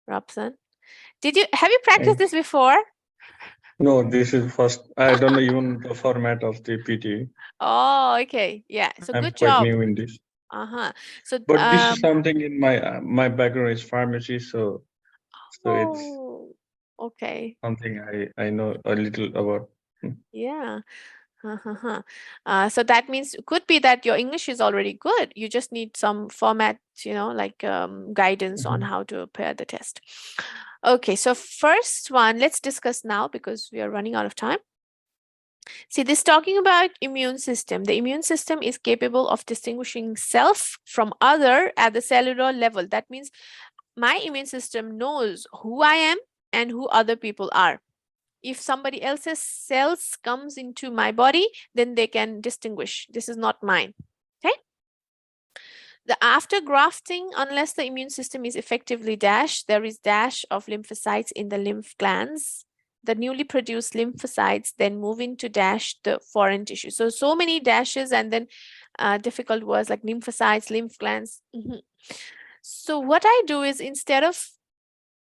Robson. Have you practiced this before? No, this is first. I don't know even the format of the PT. Oh, okay. Yeah. So I'm good quite job. new in this. So But this is something in my background is pharmacy, so it's oh, okay. something I know a little about. Yeah. So that means could be that your English is already good. You just need some format, like guidance on how to prepare the test. Okay, so first one, let's discuss now because we are running out of time. See, this talking about immune system. The immune system is capable of distinguishing self from other at the cellular level. That means my immune system knows who I am and who other people are. If somebody else's cells comes into my body, then they can distinguish. This is not mine. Okay. After grafting, unless the immune system is effectively dashed, there is dash of lymphocytes in the lymph glands. The newly produced lymphocytes then move into dash the foreign tissue. So many dashes and then difficult words like lymphocytes, lymph glands. So what I do is instead of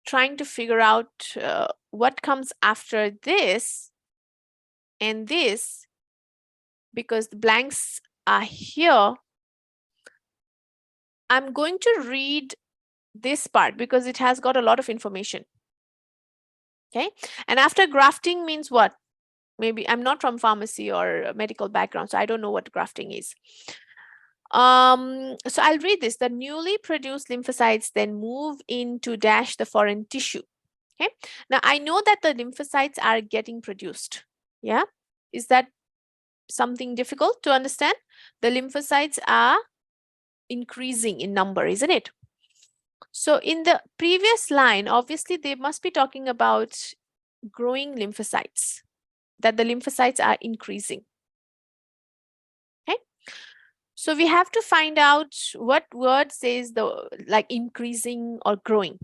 trying to figure out what comes after this and this, because the blanks are here, I'm going to read this part because it has got a lot of information. Okay. And after grafting means what? Maybe I'm not from pharmacy or medical background, so I don't know what grafting is. So I'll read this. The newly produced lymphocytes then move into dash the foreign tissue. Okay. Now I know that the lymphocytes are getting produced. Yeah. Is that something difficult to understand? The lymphocytes are increasing in number, isn't it? So in the previous line, obviously they must be talking about growing lymphocytes, that the lymphocytes are increasing. Okay. So we have to find out what word says the like increasing or growing.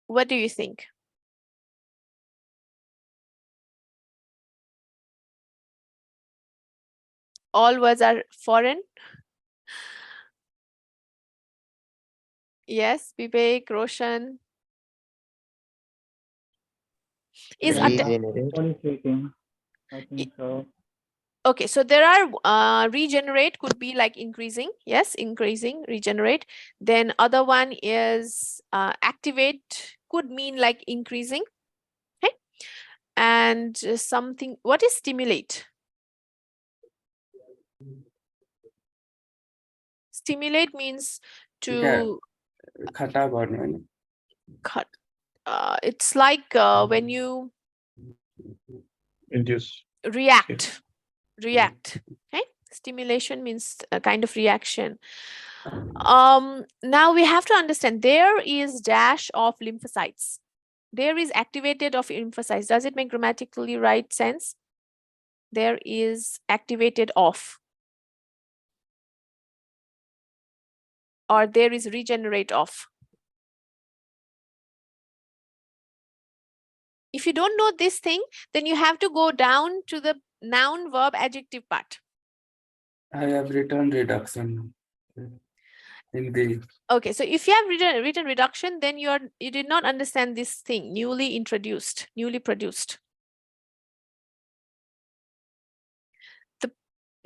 What do you think? All words are foreign. Yes, Vivek, Roshan. Is Honestly speaking, I think so. okay, so there are regenerate could be like increasing. Yes, increasing, regenerate. Then other one is activate could mean like increasing. Okay. And something, what is stimulate? Stimulate means to cut. It's like when you Induce. react. Okay. Stimulation means a kind of reaction. Now we have to understand there is dash of lymphocytes. There is activated of lymphocytes. Does it make grammatically right sense? There is activated of, or there is regenerate of. If you don't know this thing, then you have to go down to the noun, verb, adjective part. I have written reduction in the. Okay, so if you have written reduction, then you did not understand this thing, newly introduced, newly produced. The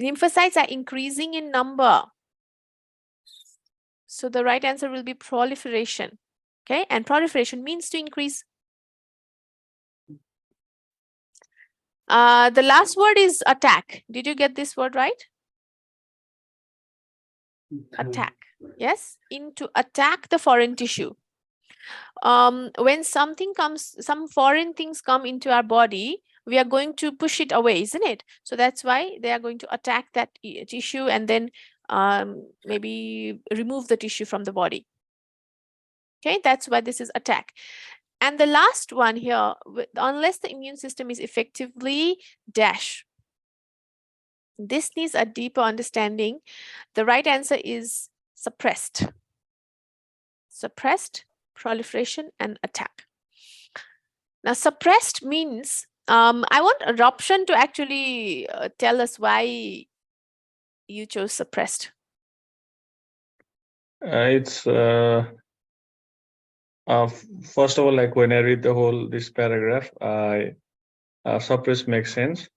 lymphocytes are increasing in number. So the right answer will be proliferation. Okay, and proliferation means to increase. The last word is attack. Did you get this word right? Attack. Yes, into attack the foreign tissue. When something comes, some foreign things come into our body, we are going to push it away, isn't it? So that's why they are going to attack that tissue and then maybe remove the tissue from the body. Okay, that's why this is attack. And the last one here, unless the immune system is effectively dash. This needs a deeper understanding. The right answer is suppressed. Suppressed, proliferation, and attack. Now, suppressed means, I want adoption to actually tell us why you chose suppressed. It's first of all, like when I read this paragraph, I suppress makes sense,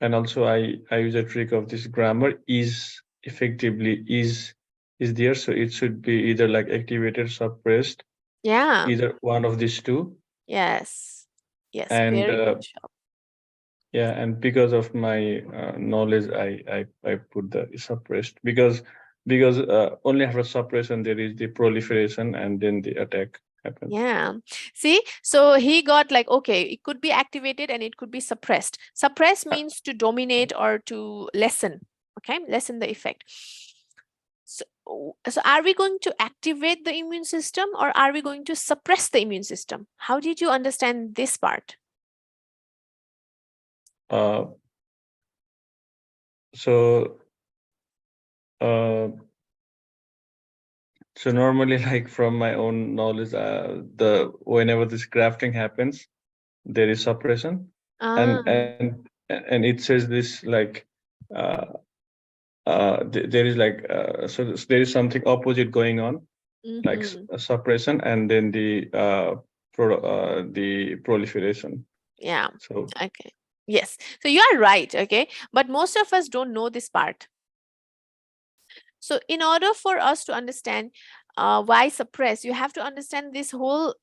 and also I use a trick of this grammar is effectively is there, so it should be either like activated, suppressed. Yeah. Either one of these two. Yes. Yes. And very good job. yeah, and because of my knowledge, I put the suppressed because because only after suppression there is the proliferation and then the attack happens. Yeah. See, so he got like, okay, it could be activated and it could be suppressed. Suppress means to dominate or to lessen. Okay, lessen the effect. So are we going to activate the immune system or are we going to suppress the immune system? How did you understand this part? So normally, like from my own knowledge, whenever this grafting happens, there is suppression, and it says this like there is like so there is something opposite going on, like suppression and then the proliferation. Yeah. So okay. Yes. So you are right. Okay. But most of us don't know this part. So in order for us to understand why suppress, you have to understand this whole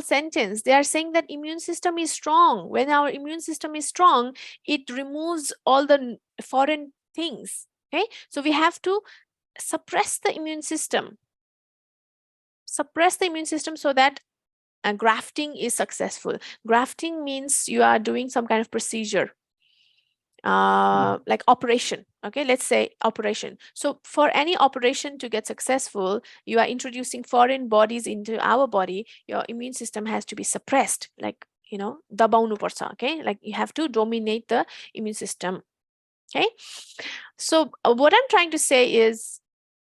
sentence. They are saying that immune system is strong. When our immune system is strong, it removes all the foreign things. Okay. So we have to suppress the immune system. Suppress the immune system so that grafting is successful. Grafting means you are doing some kind of procedure. Like operation. Okay, let's say operation. So for any operation to get successful, you are introducing foreign bodies into our body. Your immune system has to be suppressed, like, you know, dabaunu parcha. Okay, like you have to dominate the immune system. Okay, so what I'm trying to say is,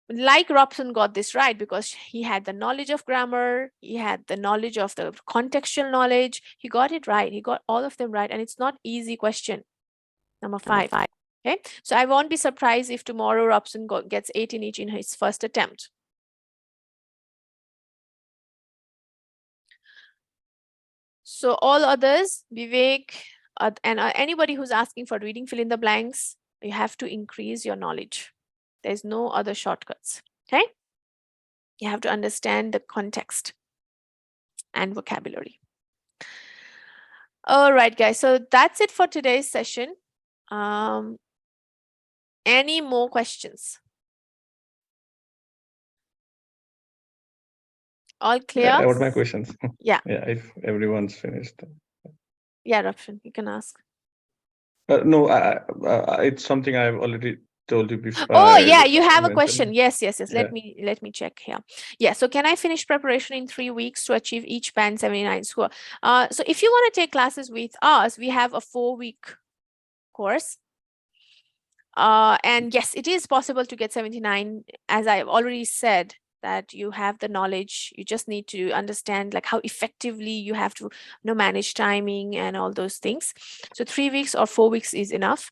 like Robson got this right because he had the knowledge of grammar, he had the knowledge of the contextual knowledge. He got it right. He got all of them right, and it's not easy question. Number five. Okay, so I won't be surprised if tomorrow Robson gets 18 each in his first attempt. So all others, Vivek, and anybody who's asking for reading, fill in the blanks. You have to increase your knowledge. There's no other shortcuts. Okay, you have to understand the context and vocabulary. All right, guys. So that's it for today's session. Any more questions? All clear? Yeah, what my questions? Yeah. Yeah, if everyone's finished. Yeah, Rapshan, you can ask. No, it's something I've already told you before. Oh, yeah, you have a mentioned. question. Yes. Yeah. Let me check here. Yeah. So can I finish preparation in 3 weeks to achieve each band 79 score? So if you want to take classes with us, we have a 4-week course. And yes, it is possible to get 79, as I've already said, that you have the knowledge. You just need to understand like how effectively you have to manage timing and all those things. So 3 weeks or 4 weeks is enough.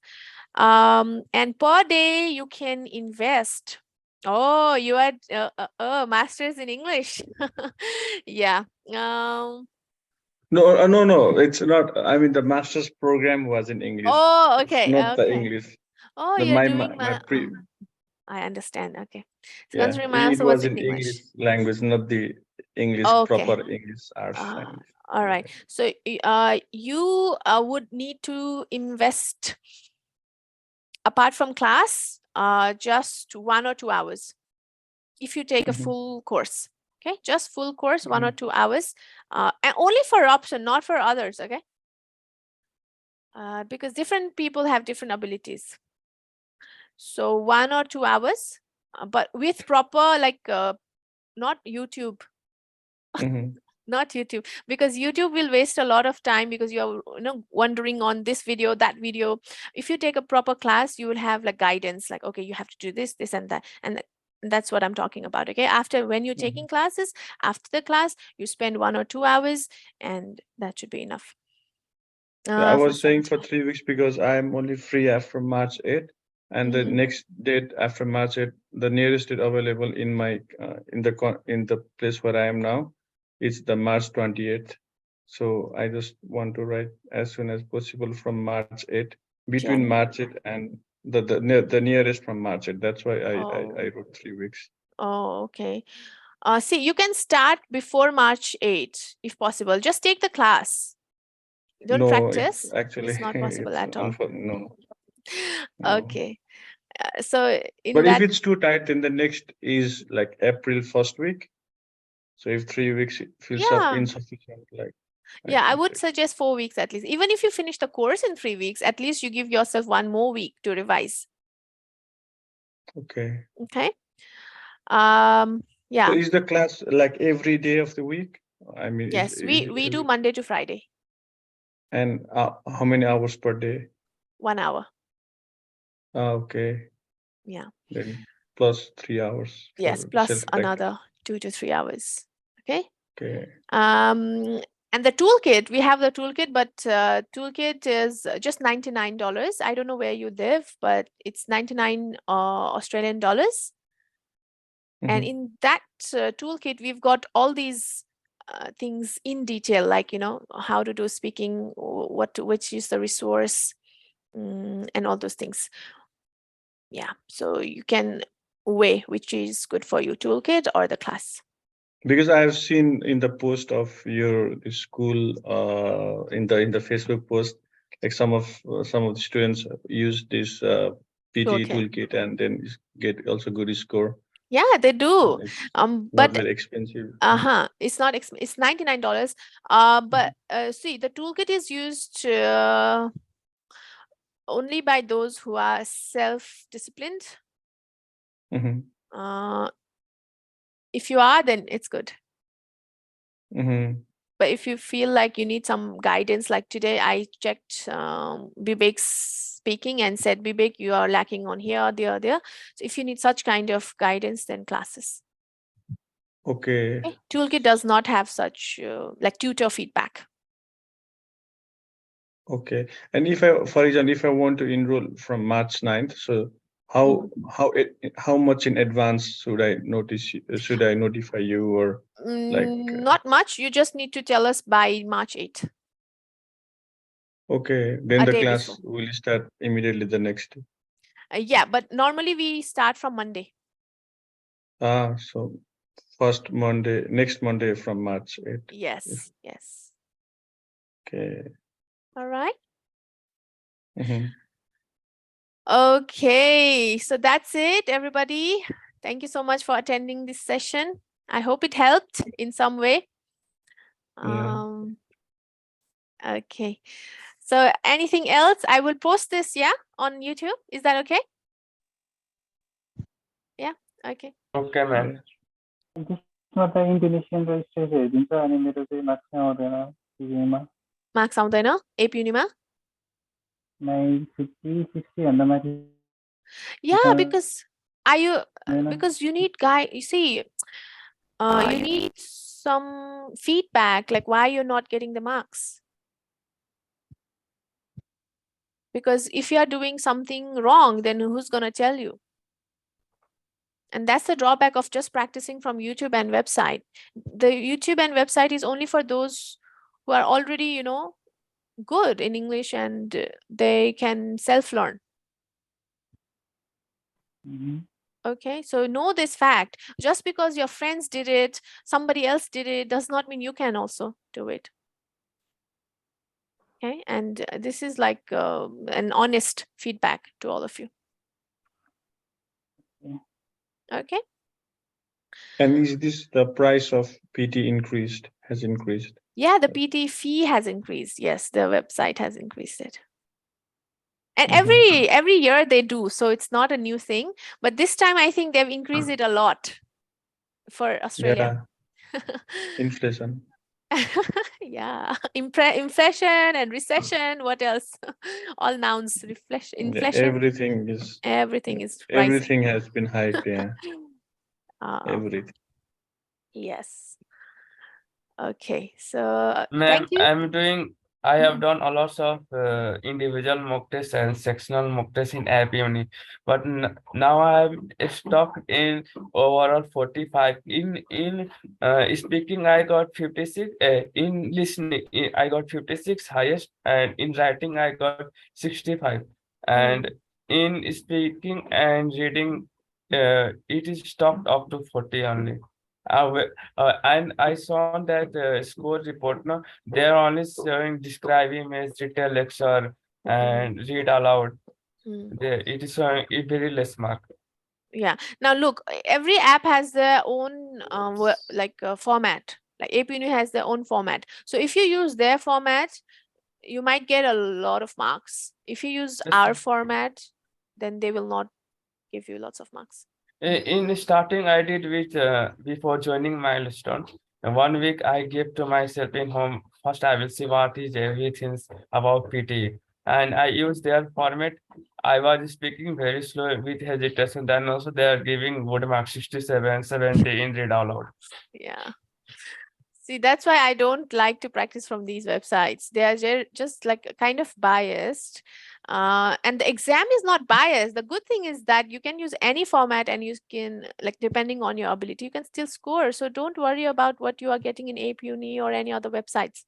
And per day you can invest. Oh, you are masters in English. Yeah. No, it's not. I mean, the master's program was in English. Oh, okay. Not the Okay. English. Oh, you're doing I understand. Okay. So yeah, considering my it answer was in in English language, not the English proper English arts language. All right. So you would need to invest, apart from class, just 1 or 2 hours if you take a full course. Okay, just full course, 1 or 2 hours, and only for option, not for others. Okay, because different people have different abilities. So 1 or 2 hours, but with proper like not YouTube. Not YouTube, because YouTube will waste a lot of time because you're wondering on this video, that video. If you take a proper class, you will have like guidance, like, okay, you have to do this, this and that. And that's what I'm talking about. Okay, after when you're taking classes, after the class, you spend 1 or 2 hours and that should be enough. I was saying for 3 weeks because I'm only free after March 8th, and the next date after March 8th, the nearest date available in my in the place where I am now, is the March 28th. So I just want to write as soon as possible from March 8th, between March 8th and the nearest from March 8th. That's why I wrote 3 weeks. Oh, okay. See, you can start before March 8th if possible. Just take the class. Don't practice. Actually, it's not possible at all. No. Okay. So in But if that, it's too tight, then the next is like April first week. So if 3 weeks feels up yeah, insufficient, like I yeah, I can would take. suggest 4 weeks at least. Even if you finish the course in 3 weeks, at least you give yourself 1 more week to revise. Okay. Okay. So Yeah. is the class like every day of the week? I mean, Yes, we do every, Monday to Friday, and how many hours per day? 1 hour. Okay. Yeah. Then plus 3 hours Yes, for plus self-directed. another 2 to 3 hours. Okay. Okay. And the toolkit, we have the toolkit, but toolkit is just $99. I don't know where you live, but it's 99 Australian dollars. And Mhm. in that toolkit, we've got all these things in detail, like, how to do speaking, which is the resource, and all those things. Yeah, so you can weigh which is good for you, toolkit or the class. Because I've seen in the post of your school, in the Facebook post, like some of the students use this PT Toolkit. toolkit and then get also good score. Yeah, they do. It's not But very expensive. it's not it's $99. But see, the toolkit is used only by those who are self-disciplined. Mhm. If you are, then it's good. Mhm. But if you feel like you need some guidance, like today I checked Bibek's speaking and said, Bibek, you are lacking on here, there. So if you need such kind of guidance, then classes. Okay. Okay. Toolkit does not have such like tutor feedback. Okay. And if I, for example, if I want to enroll from March 9th, so how much in advance should I notify you, or like Not much. You just need to tell us by March 8th, okay, then a the day class before. will start immediately the next day. Yeah, but normally we start from Monday. So next Monday from March 8th. Yes, yes. Okay. All right. Mhm. Okay, so that's it, everybody. Thank you so much for attending this session. I hope it helped in some way. Yeah. Okay. So anything else? I will post this, yeah, on YouTube. Is that okay? Yeah, okay. Okay, ma'am. त्यसमा त इन्टिमेसन र stage हेरिदिन्छ अनि मेरो चाहिँ marks आउँदैन टिभीमा Marks आउँदैन AP Unima? 50 60 भन्दा माथि Yeah, because आउँदैन because you need you see, you need some feedback, like why you're not getting the marks. Because if you are doing something wrong, then who's going to tell you? And that's the drawback of just practicing from YouTube and website. The YouTube and website is only for those who are already, good in English, and they can self-learn. Okay, so know this fact. Just because your friends did it, somebody else did it, does not mean you can also do it. Okay, and this is like an honest feedback to all of you. Okay. And is this the price of PT has increased? Yeah, the PT fee has increased. Yes, the website has increased it. And every year they do, so it's not a new thing. But this time I think they've increased it a lot for Australia. Yeah. Inflation. Yeah, inflation and recession. What else? All nouns. Inflation. Yeah, everything is Rising. everything has been hiked. Yeah, everything. Yes. Okay. So Ma'am, thank you. I have done a lot of individual mock tests and sectional mock tests in app uni, but now I'm stuck in overall 45. In speaking, I got 56. In listening, I got 56 highest, and in writing, I got 65. And in speaking and reading, it is stopped up to 40 only. And I saw that score report now they're only showing describe image, detail lecture, and read aloud. It is showing a very less mark. Yeah. Now look, every app has their own format. Like AP Uni has their own format. So if you use their format, you might get a lot of marks. If you use Yes, our sir. format, then they will not give you lots of marks. In starting, I did with before joining Milestone. And 1 week I gave to myself in home. First, I will see what is everything about PT, and I use their format. I was speaking very slow with hesitation. Then also they are giving good marks 67, 70 in read aloud. Yeah. See, that's why I don't like to practice from these websites. They are just like kind of biased. And the exam is not biased. The good thing is that you can use any format and you can, like, depending on your ability, you can still score. So don't worry about what you are getting in AP Uni or any other websites.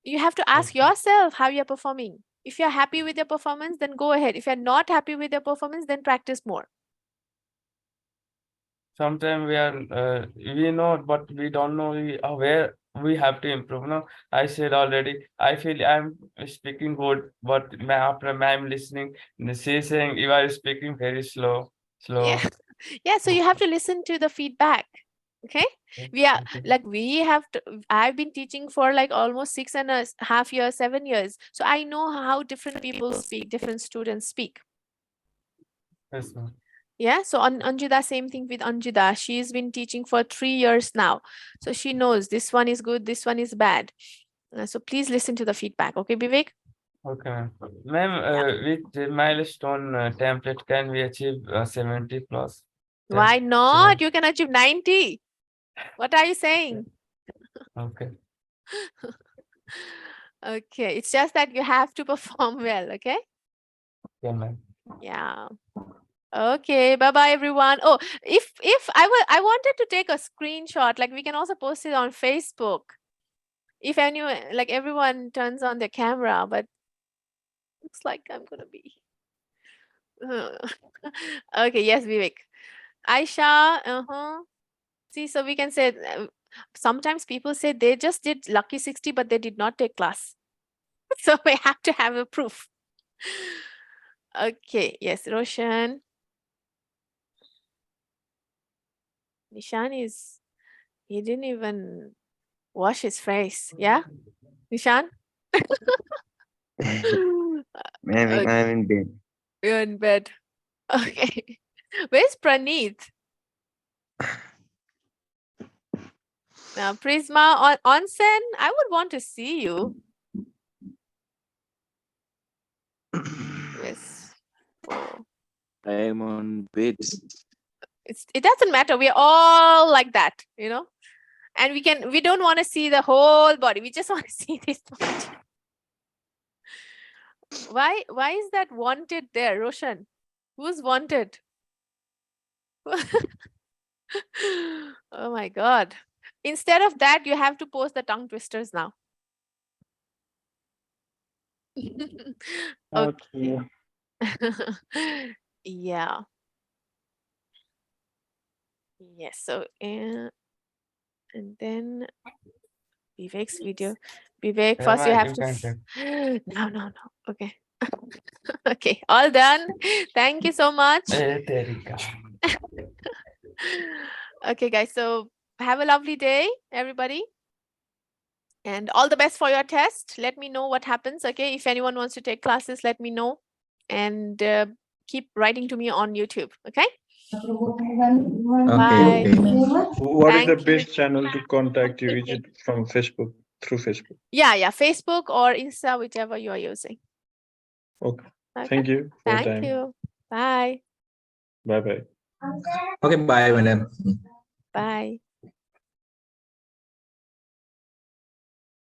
You have to ask yourself how you're performing. If you're happy with your performance, then go ahead. If you're not happy with your performance, then practice more. Sometimes we know, but we don't know where we have to improve. No, I said already. I feel I'm speaking good, but after I'm listening, she's saying you are speaking very slow. Yeah. Yeah. So you have to listen to the feedback. Okay. I've been teaching for like almost 6.5 years, 7 years. So I know how different people speak, different students speak. Yes, ma'am. Yeah. So on Anjida, same thing with Anjida. She's been teaching for 3 years now. So she knows this one is good, this one is bad. So please listen to the feedback. Okay, Vivek? Okay, ma'am. Ma'am, with the milestone template, can we achieve 70 plus? Why not? You can achieve 90. What are you saying? Okay. Okay. It's just that you have to perform well. Okay. Yeah, ma'am. Yeah. Okay, bye bye everyone. Oh, if I wanted to take a screenshot, like we can also post it on Facebook. If anyone, like everyone turns on their camera, but looks like I'm gonna be. Okay, yes, Vivek. Aisha, see, so we can say sometimes people say they just did lucky 60, but they did not take class. So we have to have a proof. Okay, yes, Roshan. Nishan he didn't even wash his face. Yeah, Nishan? I'm in bed. You're in bed. Okay. Where's Praneeth? Now, Prisma on Onsen, I would want to see you. Yes. Oh. I am on bed. It doesn't matter. We're all like that, you know? And we don't want to see the whole body. We just want to see this body. Why is that wanted there, Roshan? Who's wanted? Oh my God. Instead of that, you have to post the tongue twisters now. Okay. Yeah. Yes. So, and then Vivek's video. Vivek, first you have to. No. Okay. Okay. All done. Thank you so much. Okay, guys. So have a lovely day, everybody. And all the best for your test. Let me know what happens. Okay. If anyone wants to take classes, let me know. And keep writing to me on YouTube. Okay. Bye. Okay. What is the Thank you. best channel to contact you? Is it from Facebook, through Facebook? Yeah. Facebook or Insta, whichever you are using. Okay. Okay. Thank you for your Thank time. you. Bye. Bye-bye. Okay, bye, madam. Bye.